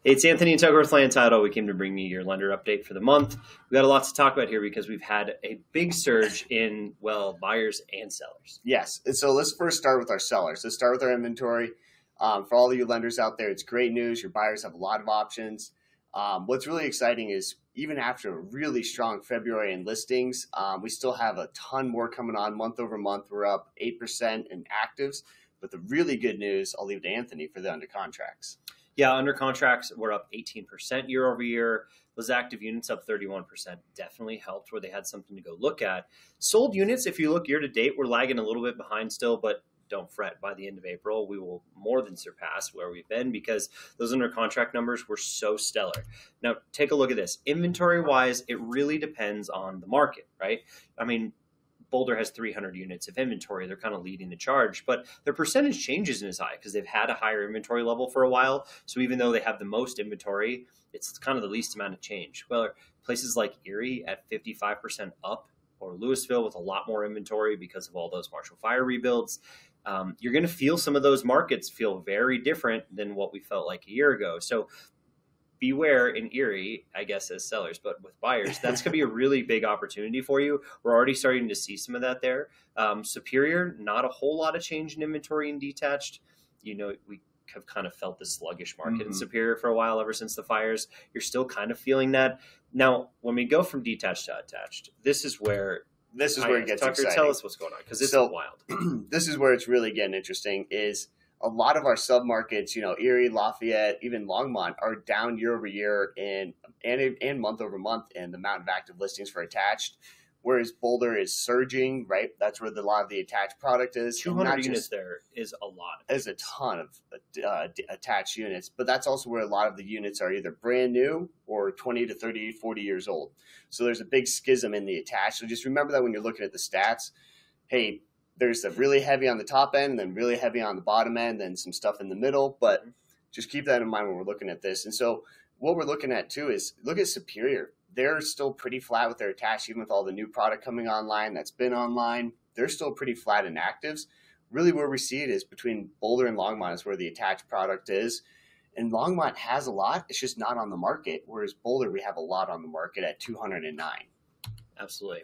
It's Anthony and Tucker with Land Title. We came to bring you your lender update for the month. We've got a lot to talk about here because we've had a big surge in, well, buyers and sellers. Yes. And so let's first start with our sellers. Let's start with our inventory. For all of you lenders out there, it's great news. Your buyers have a lot of options. What's really exciting is even after a really strong February in listings, we still have a ton more coming on month over month. We're up 8% in actives. But the really good news, I'll leave to Anthony for the under contracts. Yeah, under contracts, we're up 18% year over year. Those active units up 31% definitely helped where they had something to go look at. Sold units, if you look year to date, we're lagging a little bit behind still, but don't fret. By the end of April, we will more than surpass where we've been because those under contract numbers were so stellar. Now, take a look at this. Inventory-wise, it really depends on the market, right? I mean, Boulder has 300 units of inventory. They're kind of leading the charge, but their percentage change isn't as high because they've had a higher inventory level for a while. So even though they have the most inventory, it's kind of the least amount of change. Well, places like Erie at 55% up, or Louisville with a lot more inventory because of all those Marshall Fire rebuilds, you're going to feel some of those markets feel very different than what we felt like a year ago. So beware in Erie, I guess, as sellers, but with buyers, that's going to be a really big opportunity for you. We're already starting to see some of that there. Superior, not a whole lot of change in inventory and detached. You know, we have kind of felt the sluggish market in Superior for a while ever since the fires. You're still kind of feeling that. Now, when we go from detached to attached, this is where it gets Tucker, exciting. Tell us what's going on because it's wild. This is where it's really getting interesting is a lot of our submarkets, you know, Erie, Lafayette, even Longmont are down year over year and month over month in the amount of active listings for attached, whereas Boulder is surging, right? That's where a lot of the attached product is. 200 units there is a lot. There's a ton of attached units, but that's also where a lot of the units are either brand new or 20 to 30, 40 years old. So there's a big schism in the attached. So just remember that when you're looking at the stats, hey, there's a really heavy on the top end and then really heavy on the bottom end and some stuff in the middle. But just keep that in mind when we're looking at this. And so what we're looking at too is look at Superior. They're still pretty flat with their attached, even with all the new product coming online that's been online. They're still pretty flat in actives. Really where we see it is between Boulder and Longmont is where the attached product is. And Longmont has a lot. It's just not on the market. Whereas Boulder, we have a lot on the market at 209. Absolutely.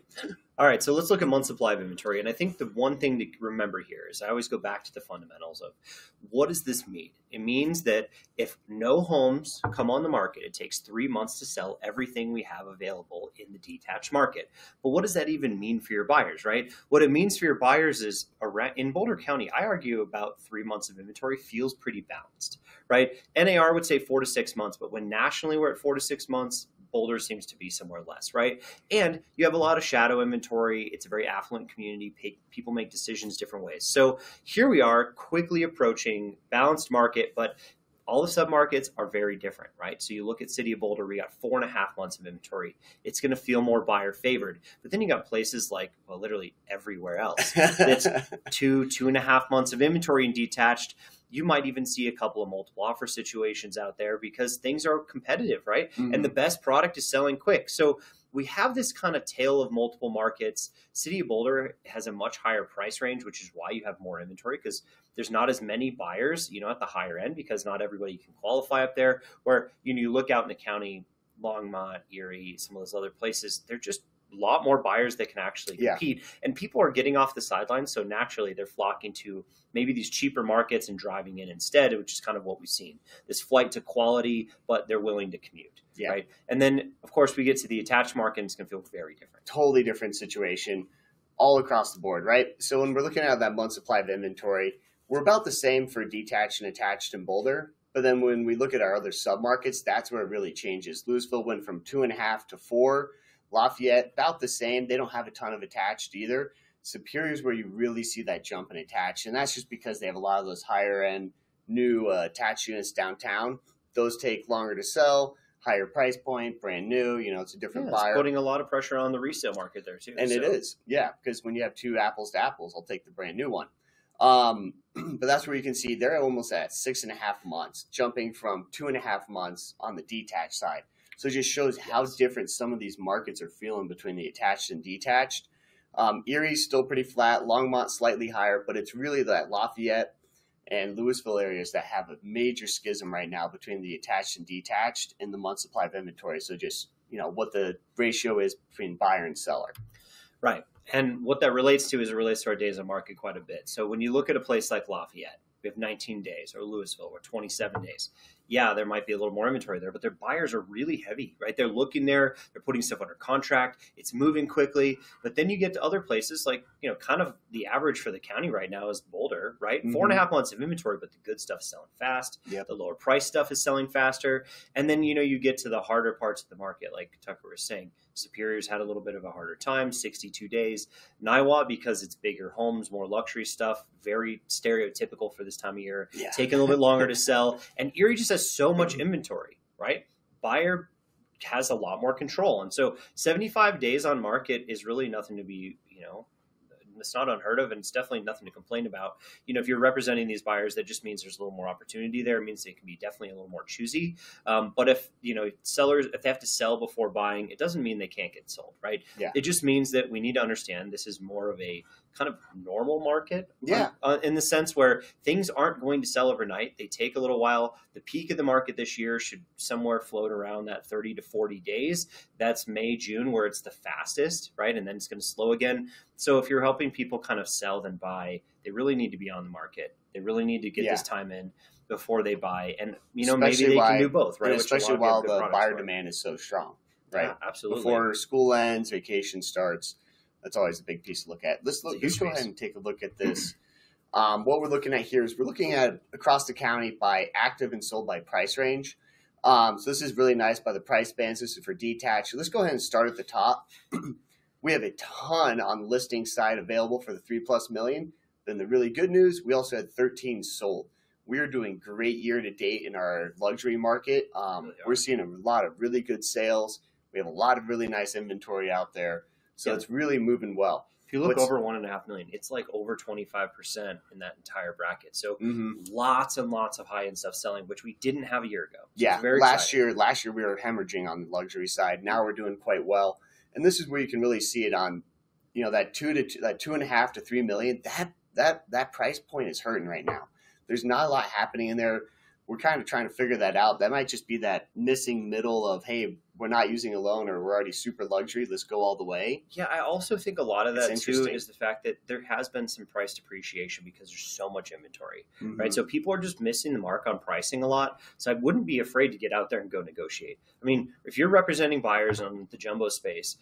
All right, so let's look at month supply of inventory. And I think the one thing to remember here is I always go back to the fundamentals of what does this mean? It means that if no homes come on the market, it takes 3 months to sell everything we have available in the detached market. But what does that even mean for your buyers, right? What it means for your buyers is in Boulder County, I argue about 3 months of inventory feels pretty balanced, right? NAR would say 4 to 6 months, but when nationally we're at 4 to 6 months, Boulder seems to be somewhere less, right? And you have a lot of shadow inventory. It's a very affluent community. People make decisions different ways. So here we are quickly approaching balanced market, but all the submarkets are very different, right? So you look at City of Boulder, we got 4.5 months of inventory. It's going to feel more buyer favored. But then you got places like, well, literally everywhere else. That's 2.5 months of inventory and detached. You might even see a couple of multiple offer situations out there because things are competitive, right? And the best product is selling quick. So we have this kind of tale of multiple markets. City of Boulder has a much higher price range, which is why you have more inventory because there's not as many buyers, you know, at the higher end because not everybody can qualify up there. Where, you know, you look out in the county, Longmont, Erie, some of those other places, they're just a lot more buyers that can actually compete. And people are getting off the sidelines. So naturally, they're flocking to maybe these cheaper markets and driving in instead, which is kind of what we've seen. This flight to quality, but they're willing to commute. Right. And then, of course, we get to the attached market and it's going to feel very different. Totally different situation all across the board, right? So when we're looking at that month supply of inventory, we're about the same for detached and attached in Boulder. But then when we look at our other submarkets, that's where it really changes. Louisville went from 2.5 to 4. Lafayette, about the same. They don't have a ton of attached either. Superior is where you really see that jump in attached. And that's just because they have a lot of those higher end new attached units downtown. Those take longer to sell, higher price point, brand new. You know, it's a different buyer. It's putting a lot of pressure on the resale market there too. And it is, because when you have two apples to apples, I'll take the brand new one. But that's where you can see they're almost at 6.5 months, jumping from 2.5 months on the detached side. So it just shows how different some of these markets are feeling between the attached and detached. Erie's still pretty flat, Longmont slightly higher, but it's really that Lafayette and Louisville areas that have a major schism right now between the attached and detached in the month supply of inventory. So just, what the ratio is between buyer and seller. Right. And what that relates to is it relates to our days on market quite a bit. So when you look at a place like Lafayette, we have 19 days, or Louisville, or 27 days. Yeah, there might be a little more inventory there, but their buyers are really heavy, right? They're looking there, they're putting stuff under contract, it's moving quickly. But then you get to other places like, kind of the average for the county right now is Boulder, right? Mm-hmm. 4.5 months of inventory, but the good stuff is selling fast. Yep. The lower price stuff is selling faster. And then, you get to the harder parts of the market, like Tucker was saying. Superior's had a little bit of a harder time, 62 days. Niwot, because it's bigger homes, more luxury stuff, very stereotypical for this time of year, taking a little bit longer to sell. And Erie just has so much inventory, right? Buyer has a lot more control. And so 75 days on market is really nothing to be, it's not unheard of, and it's definitely nothing to complain about. If you're representing these buyers, that just means there's a little more opportunity there. It means they can be definitely a little more choosy. But if, sellers, if they have to sell before buying, it doesn't mean they can't get sold, right? Yeah. It just means that we need to understand this is more of a kind of normal market. Yeah. In the sense where things aren't going to sell overnight. They take a little while. The peak of the market this year should somewhere float around that 30 to 40 days. That's May, June, where it's the fastest, right? And then it's going to slow again. So if you're helping people kind of sell then buy, they really need to be on the market. They really need to get this time in before they buy. And, maybe they can do both, right? Especially while the buyer demand is so strong, right? Yeah, absolutely. Before school ends, vacation starts, that's always a big piece to look at. Let's go ahead and take a look at this. What we're looking at here is we're looking at across the county by active and sold by price range. So this is really nice by the price bands. This is for detached. So let's go ahead and start at the top. We have a ton on the listing side available for the 3+ million. Then the really good news, we also had 13 sold. We are doing great year to date in our luxury market. We're seeing a lot of really good sales. We have a lot of really nice inventory out there. So it's really moving well. If you look over 1.5 million, it's like over 25% in that entire bracket. So lots and lots of high-end stuff selling, which we didn't have a year ago. So last year we were hemorrhaging on the luxury side. Now we're doing quite well. And this is where you can really see it on, that 2.5 to 3 million. That price point is hurting right now. There's not a lot happening in there. We're kind of trying to figure that out. That might just be that missing middle of, hey, we're not using a loan or we're already super luxury. Let's go all the way. Yeah, I also think a lot of that too is the fact that there has been some price depreciation because there's so much inventory, right? So people are just missing the mark on pricing a lot. So I wouldn't be afraid to get out there and go negotiate. I mean, if you're representing buyers on the jumbo space,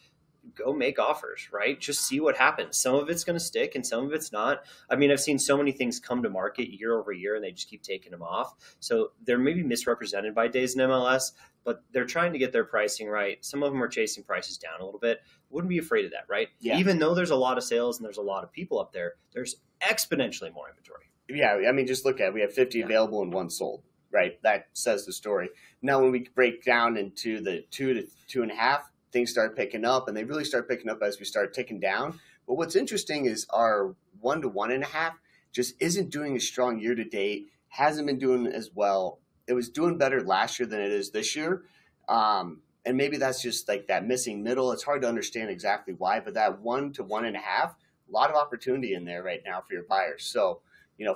go make offers, right? Just see what happens. Some of it's going to stick and some of it's not. I mean, I've seen so many things come to market year over year and they just keep taking them off. So they're maybe misrepresented by days in MLS, but they're trying to get their pricing right. Some of them are chasing prices down a little bit. Wouldn't be afraid of that, right? Yeah. Even though there's a lot of sales and there's a lot of people up there, there's exponentially more inventory. Yeah, I mean, just look at it. We have 50 available and 1 sold, right? That says the story. Now, when we break down into the 2 to 2.5, things start picking up, and they really start picking up as we start ticking down. But what's interesting is our 1 to 1.5 just isn't doing as strong year to date, hasn't been doing as well. It was doing better last year than it is this year. And maybe that's just like that missing middle. It's hard to understand exactly why, but that 1 to 1.5, a lot of opportunity in there right now for your buyers. So,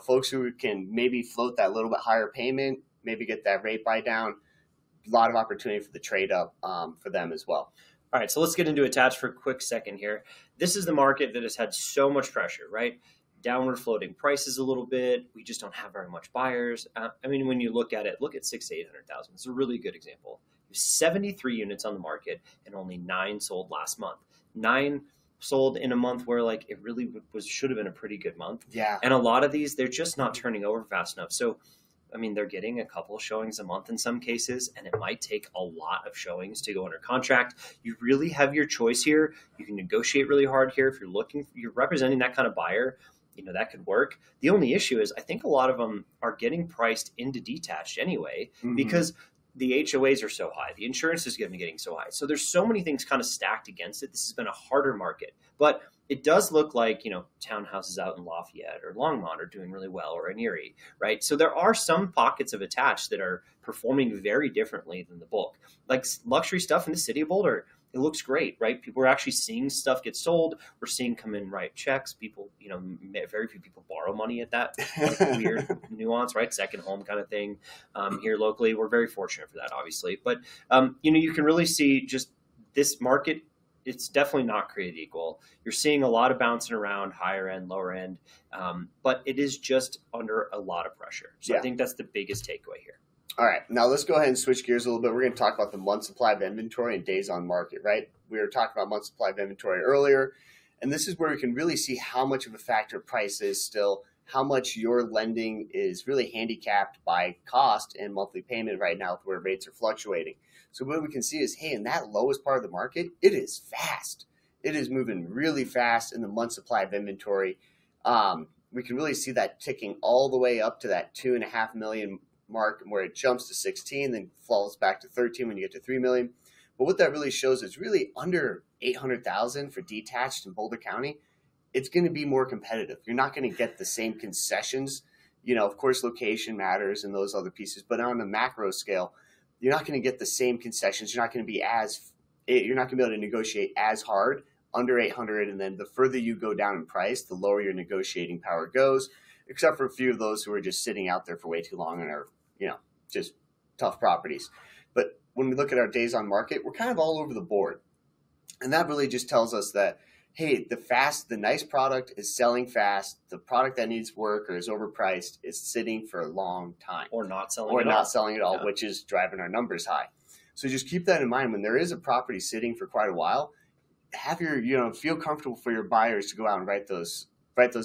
folks who can maybe float that little bit higher payment, maybe get that rate buy down, a lot of opportunity for the trade up for them as well. All right, so let's get into attached for a quick second here. This is the market that has had so much pressure, right? Downward floating prices a little bit. We just don't have very much buyers. I mean, when you look at it, look at 600,000 to 800,000. It's a really good example. There's 73 units on the market and only 9 sold last month. 9 sold in a month where like it really should have been a pretty good month. Yeah. And a lot of these, they're just not turning over fast enough. So I mean, they're getting a couple of showings a month in some cases, and it might take a lot of showings to go under contract. You really have your choice here. You can negotiate really hard here. If you're representing that kind of buyer, that could work. The only issue is I think a lot of them are getting priced into detached anyway, because the HOAs are so high. The insurance is getting so high. So there's so many things kind of stacked against it. This has been a harder market, but it does look like, townhouses out in Lafayette or Longmont are doing really well, or in Erie, right? So there are some pockets of attached that are performing very differently than the bulk. Like luxury stuff in the city of Boulder it looks great, right? People are actually seeing stuff get sold. We're seeing come in write checks. People, very few people borrow money at that weird nuance, right? Second home kind of thing here locally. We're very fortunate for that, obviously. But, you can really see just this market. It's definitely not created equal. You're seeing a lot of bouncing around, higher end, lower end, but it is just under a lot of pressure. So I think that's the biggest takeaway here. All right, now let's go ahead and switch gears a little bit. We're going to talk about the month supply of inventory and days on market, right? We were talking about month supply of inventory earlier, and this is where we can really see how much of a factor price is still, how much your lending is really handicapped by cost and monthly payment right now where rates are fluctuating. So what we can see is, hey, in that lowest part of the market, it is fast. It is moving really fast in the month supply of inventory. We can really see that ticking all the way up to that 2.5 million mark where it jumps to 16, then falls back to 13 when you get to 3 million. But what that really shows is really under 800,000 for detached in Boulder County, it's going to be more competitive. You're not going to get the same concessions. Of course, location matters and those other pieces, but on a macro scale, you're not going to get the same concessions. You're not going to be able to negotiate as hard under 800. And then the further you go down in price, the lower your negotiating power goes, except for a few of those who are just sitting out there for way too long and are, just tough properties. But when we look at our days on market, we're kind of all over the board. And that really just tells us that, hey, the nice product is selling fast. The product that needs work or is overpriced is sitting for a long time. Or not selling at all, which is driving our numbers high. So just keep that in mind. When there is a property sitting for quite a while, have feel comfortable for your buyers to go out and write those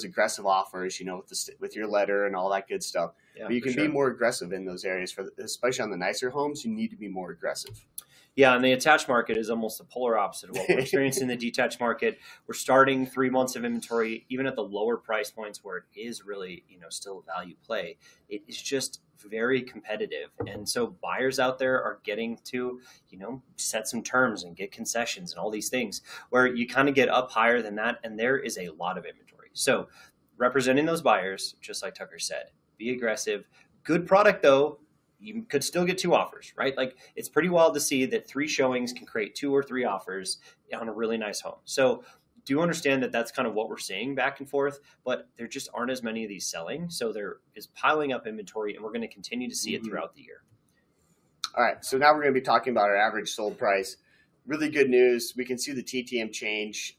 aggressive offers, with your letter and all that good stuff. Yeah, but you can be more aggressive in those areas, especially on the nicer homes. You need to be more aggressive. Yeah, and the attached market is almost the polar opposite of what we're experiencing in the detached market. We're starting 3 months of inventory, even at the lower price points where it is really, still a value play. It is just very competitive. And so buyers out there are getting to, set some terms and get concessions and all these things where you kind of get up higher than that. And there is a lot of inventory. So representing those buyers, just like Tucker said, be aggressive. Good product, though. You could still get 2 offers, right? Like it's pretty wild to see that 3 showings can create 2 or 3 offers on a really nice home. So do understand that that's kind of what we're seeing back and forth, but there just aren't as many of these selling. So there is piling up inventory and we're going to continue to see it throughout the year. All right. So now we're going to be talking about our average sold price. Really good news. We can see the TTM change.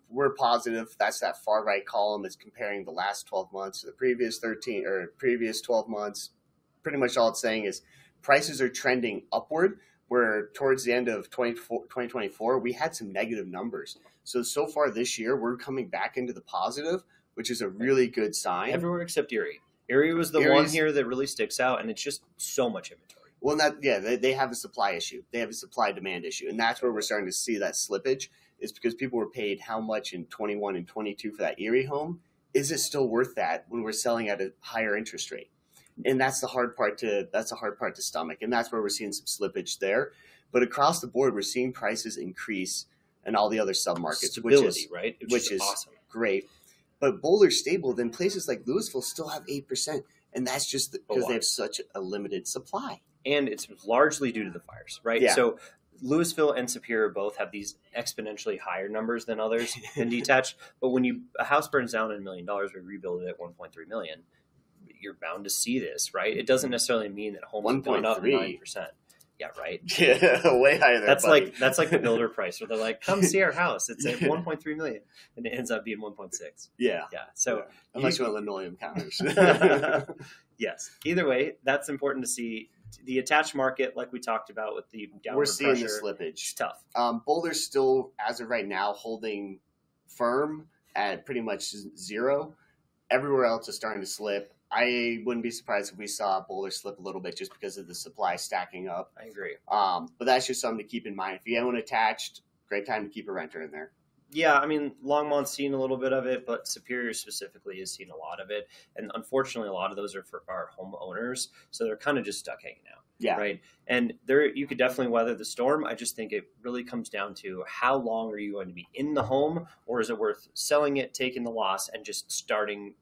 We're positive. That's that far right column is comparing the last 12 months to the previous 12 months. Pretty much all it's saying is prices are trending upward, where towards the end of 2024, we had some negative numbers. So far this year, we're coming back into the positive, which is a really good sign. Everywhere except Erie. Erie was the one here that really sticks out, and it's just so much inventory. Well, they have a supply issue. They have a supply-demand issue, and that's where we're starting to see that slippage is because people were paid how much in 21 and 22 for that Erie home. Is it still worth that when we're selling at a higher interest rate? And that's the hard part to stomach. And that's where we're seeing some slippage there. But across the board, we're seeing prices increase in all the other submarkets, which is awesome. Great. But Boulder's stable, then places like Louisville still have 8%. And that's just because they have such a limited supply. And it's largely due to the fires, right? Yeah. So Louisville and Superior both have these exponentially higher numbers than others in detached. But when a house burns down at $1 million, we rebuild it at $1.3 million. You're bound to see this, right? It doesn't necessarily mean that homes are going up 9%. Yeah, right. Yeah, way higher. That's like the builder price where they're like, "Come see our house. It's at 1.3 million," and it ends up being 1.6. Yeah. So unless you want linoleum counters. Yes. Either way, that's important to see. The attached market, like we talked about with the downward pressure, we're seeing the slippage. It's tough. Boulder's still, as of right now, holding firm at pretty much 0. Everywhere else is starting to slip. I wouldn't be surprised if we saw Boulder slip a little bit just because of the supply stacking up. I agree. But that's just something to keep in mind. If you own attached, great time to keep a renter in there. Yeah, I mean, Longmont's seen a little bit of it, but Superior specifically has seen a lot of it. And unfortunately, a lot of those are for our homeowners. So they're kind of just stuck hanging out. Yeah. Right. And you could definitely weather the storm. I just think it really comes down to how long are you going to be in the home, or is it worth selling it, taking the loss, and just starting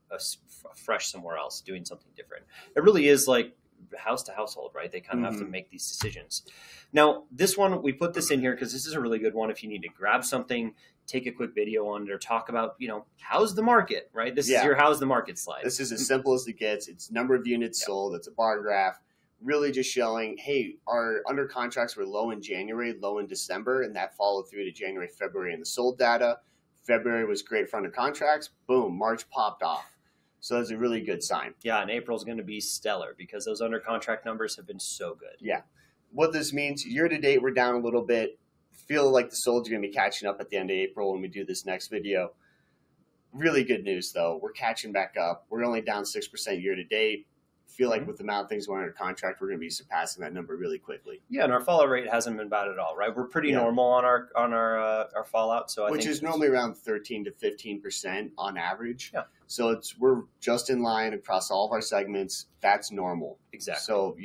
fresh somewhere else, doing something different? It really is like house to household, right? They kind of have to make these decisions. Now, this one, we put this in here because this is a really good one if you need to grab something, take a quick video on it, or talk about, how's the market, right? This is your how's the market slide. This is as simple as it gets. It's number of units sold. It's a bar graph, really just showing, hey, our under contracts were low in January, low in December, and that followed through to January, February, and the sold data. February was great for under contracts. Boom, March popped off. So that's a really good sign. Yeah, and April's going to be stellar because those under contract numbers have been so good. Yeah. What this means, year to date, we're down a little bit. Feel like the solds are going to be catching up at the end of April when we do this next video. Really good news, though. We're catching back up. We're only down 6% year to date. Feel like with the amount of things we're under contract, we're going to be surpassing that number really quickly. Yeah, and our fallout rate hasn't been bad at all, right? We're pretty normal on our fallout, so which is normally around 13 to 15% on average. Yeah. So we're just in line across all of our segments. That's normal. Exactly. So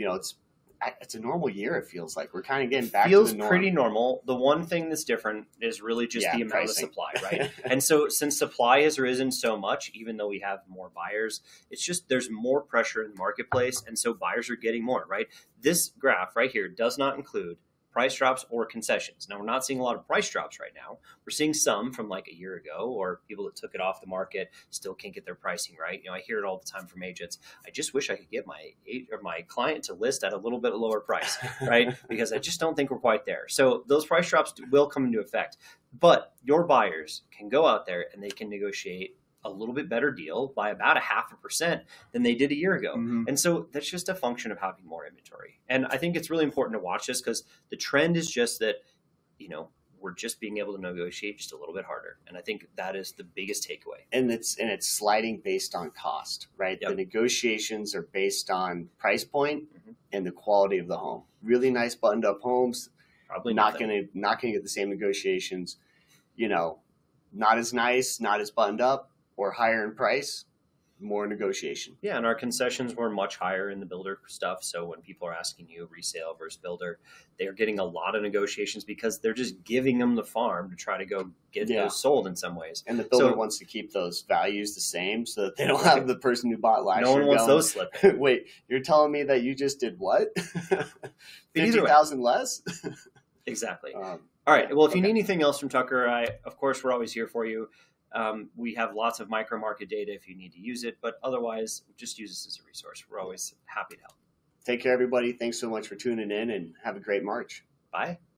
it's a normal year. It feels like we're kind of getting back to the norm. Feels pretty normal. The one thing that's different is really just the amount of supply, right? And so since supply has risen so much, even though we have more buyers, it's just there's more pressure in the marketplace, and so buyers are getting more, right? This graph right here does not include price drops or concessions. Now, we're not seeing a lot of price drops right now. We're seeing some from like a year ago, or people that took it off the market still can't get their pricing right. I hear it all the time from agents. I just wish I could get my client to list at a little bit lower price, right? Because I just don't think we're quite there. So those price drops will come into effect, but your buyers can go out there and they can negotiate a little bit better deal by about 0.5% than they did a year ago. And so that's just a function of having more inventory. And I think it's really important to watch this because the trend is just that, we're just being able to negotiate just a little bit harder. And I think that is the biggest takeaway. And it's sliding based on cost, right? Yep. The negotiations are based on price point and the quality of the home. Really nice buttoned up homes, probably not going to get the same negotiations, not as nice, not as buttoned up, or higher in price, more negotiation. Yeah, and our concessions were much higher in the builder stuff. So when people are asking you resale versus builder, they're getting a lot of negotiations because they're just giving them the farm to try to go get those sold in some ways. And the builder wants to keep those values the same so that they don't have the person who bought last year. No one wants those slipping. Wait, you're telling me that you just did what? 50,000 less? Exactly. All right. Well, if you need anything else from Tucker, of course, we're always here for you. We have lots of micro market data if you need to use it, but otherwise just use this as a resource. We're always happy to help. Take care, everybody. Thanks so much for tuning in and have a great March. Bye.